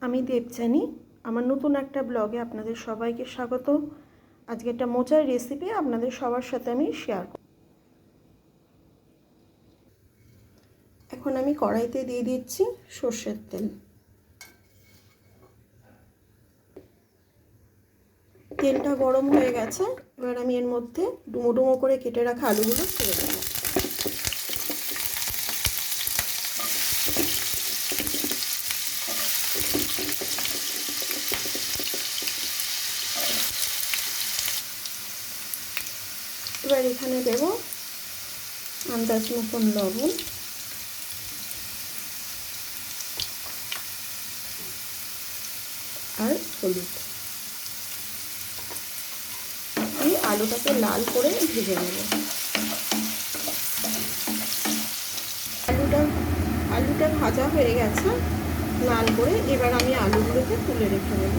আমি দেবযানী, আমার নতুন একটা ব্লগে আপনাদের সবাইকে স্বাগত। আজকে একটা মোচার রেসিপি আপনাদের সবার সাথে আমি শেয়ার করব। এখন আমি কড়াইতে দিয়ে দিচ্ছি সর্ষের তেল। তেলটা গরম হয়ে গেছে, এবার আমি এর মধ্যে ডুমো ডুমো করে কেটে রাখা আলুগুলো ছেড়ে দেবো। এবার এখানে দেব আন্দাজ মতন লবণ আর হলুদ। এই আলুটাকে লাল করে ভেজে নেব। আলুটা ভাজা হয়ে গেছে লাল করে, এবার আমি আলুগুলোকে তুলে রেখে দেব।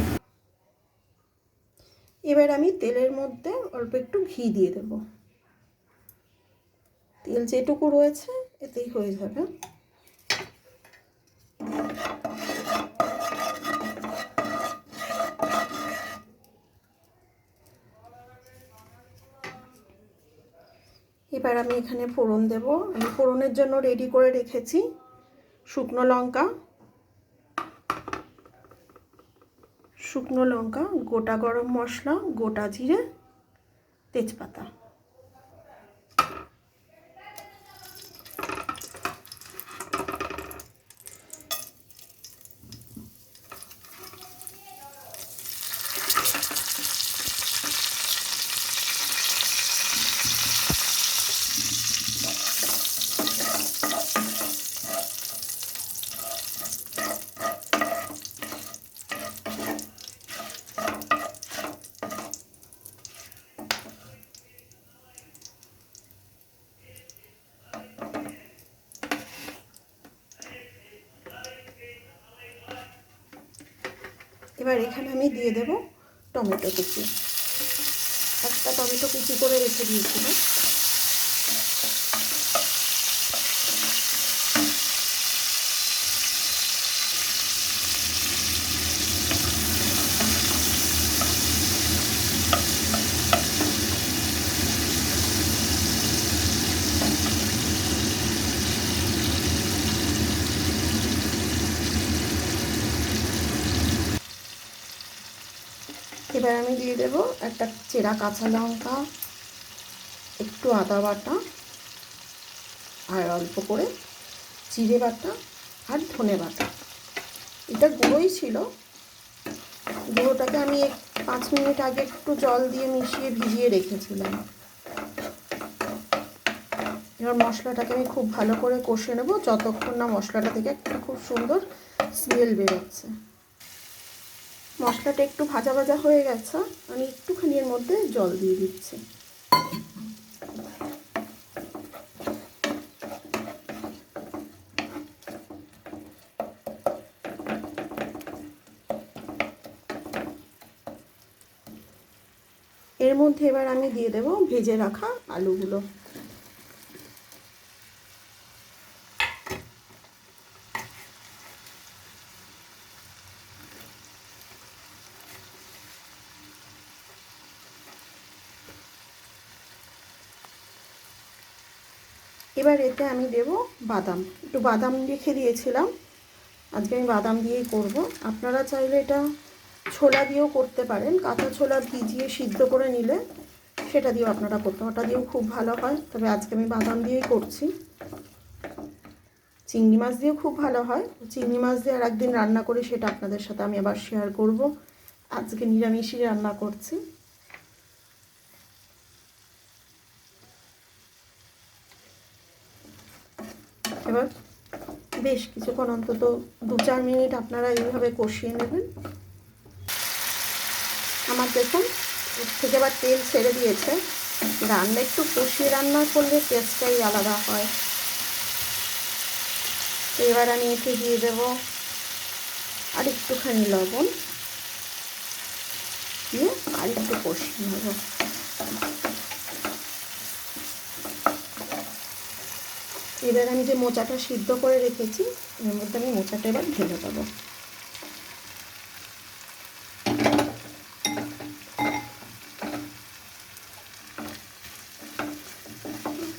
এবার আমি তেলের মধ্যে অল্প একটু ঘি দিয়ে দেব। তেল যেটুকু রয়েছে এতেই হয়ে যাবে। এবার আমি এখানে ফোড়ন দেব। আমি ফোড়নের জন্য রেডি করে রেখেছি শুকনো লঙ্কা, গোটা গরম মশলা, গোটা জিরে, তেজপাতা। এবার এখানে আমি দিয়ে দেব টমেটো কুচি। একটা টমেটো কুচি করে রেখে দিয়েছিলাম। এবার আমি দিয়ে দেব একটা চেরা কাঁচা লঙ্কা, একটু আদা বাটা আর অল্প করে জিরে বাটা আর ধনে বাটা। এটা গুঁড়োই ছিল, গুঁড়োটাকে আমি 5 মিনিট আগে একটু জল দিয়ে মিশিয়ে ভিজিয়ে রেখেছিলাম। এবার মশলাটাকে আমি খুব ভালো করে কষে নেব যতক্ষণ না মশলাটা থেকে একটা খুব সুন্দর স্মেল বেরোচ্ছে। মশলাটা একটু ভাজা ভাজা হয়ে গেছে, আমি একটুখানি এর মধ্যে জল দিয়ে দিচ্ছি। এর মধ্যে এবার আমি দিয়ে দেব ভেজে রাখা আলুগুলো। এবার এতে আমি দেব বাদাম। একটু বাদাম রেখে দিয়েছিলাম, আজকে আমি বাদাম দিয়েই করব। আপনারা চাইলে এটা ছোলা দিয়েও করতে পারেন, কাঁচা ছোলা ভিজিয়ে সিদ্ধ করে নিলে সেটা দিয়েও আপনারা করতে, ওটা দিয়েও খুব ভালো হয়। তবে আজকে আমি বাদাম দিয়েই করছি। চিংড়ি মাছ দিয়েও খুব ভালো হয়। চিংড়ি মাছ দিয়ে আর একদিন রান্না করে সেটা আপনাদের সাথে আমি আবার শেয়ার করব। আজকে নিরামিষই রান্না করছি। এবার বেশ কিছুক্ষণ, অন্তত 2-4 মিনিট আপনারা এইভাবে কষিয়ে নেবেন। আমার দেখুন এর থেকে আবার তেল ছেড়ে দিয়েছে। রান্না একটু কষিয়ে রান্না করলে টেস্টটাই আলাদা হয়। এবার আমি এতে দিয়ে দেব আর একটুখানি লবণ দিয়ে আর একটু কষিয়ে নেব। এবার আমি যে মোচাটা সিদ্ধ করে রেখেছি এর মধ্যে আমি মোচাটা এবার ঢেলে দেবো।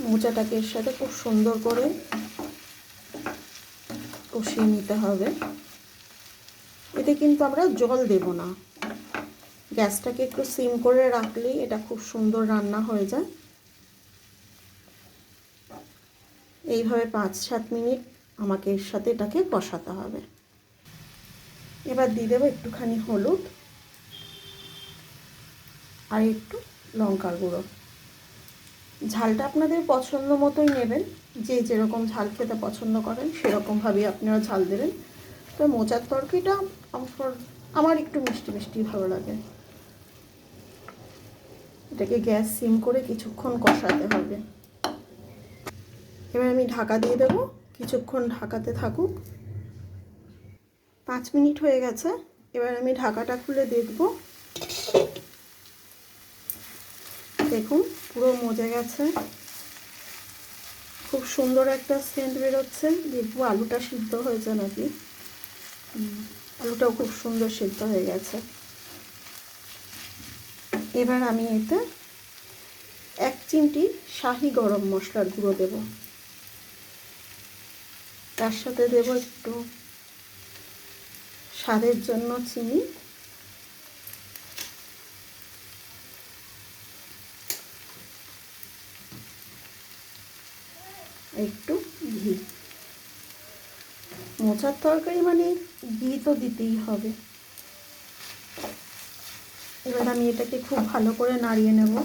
মোচাটাকে এর সাথে খুব সুন্দর করে কষিয়ে নিতে হবে। এতে কিন্তু আমরা জল দেব না, গ্যাসটাকে একটু সিম করে রাখলেই এটা খুব সুন্দর রান্না হয়ে যায়। এইভাবে 5-7 মিনিট আমাকে এর সাথে এটাকে কষাতে হবে। এবার দিয়ে দেবো একটুখানি হলুদ আর একটু লঙ্কার গুঁড়ো। ঝালটা আপনাদের পছন্দ মতোই নেবেন, যে যেরকম ঝাল খেতে পছন্দ করেন সেরকমভাবেই আপনারা ঝাল দেবেন। তো মোচার তরকারিটা আমার একটু মিষ্টি মিষ্টি ভালো লাগে। এটাকে গ্যাস সিম করে কিছুক্ষণ কষাতে হবে। এবার আমি ঢাকা দিয়ে দেবো, কিছুক্ষণ ঢাকাতে থাকুক। 5 মিনিট হয়ে গেছে। এবার আমি ঢাকাটা খুলে দেখব। দেখুন পুরো মজে গেছে, খুব সুন্দর একটা সেন্ট বেরোচ্ছে। দেখবো আলুটা সিদ্ধ হয়েছে নাকি। আলুটাও খুব সুন্দর সিদ্ধ হয়ে গেছে। এবার আমি এতে 1 চিমটি শাহি গরম মশলার গুঁড়ো দেব। তার সাথে দেব একটু স্বাদের জন্য চিনি, একটু ঘি। মোচার তরকারি মানে ঘি তো দিতেই হবে। এবার আমি এটাকে খুব ভালো করে নাড়িয়ে নেব।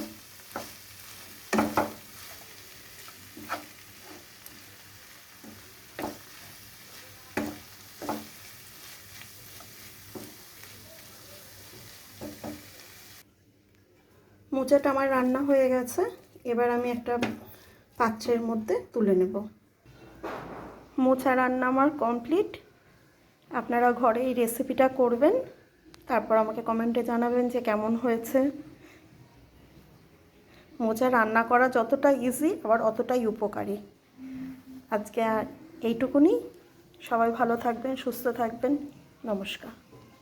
মোচাটা আমার রান্না হয়ে গেছে। এবার আমি একটা পাত্রের মধ্যে তুলে নেব। মোচা রান্না আমার কমপ্লিট। আপনারা ঘরে এই রেসিপিটা করবেন, তারপর আমাকে কমেন্টে জানাবেন যে কেমন হয়েছে। মোচা রান্না করা যতটা ইজি আবার অতটাই উপকারী। আজকে এইটুকুনি। সবাই ভালো থাকবেন, সুস্থ থাকবেন। নমস্কার।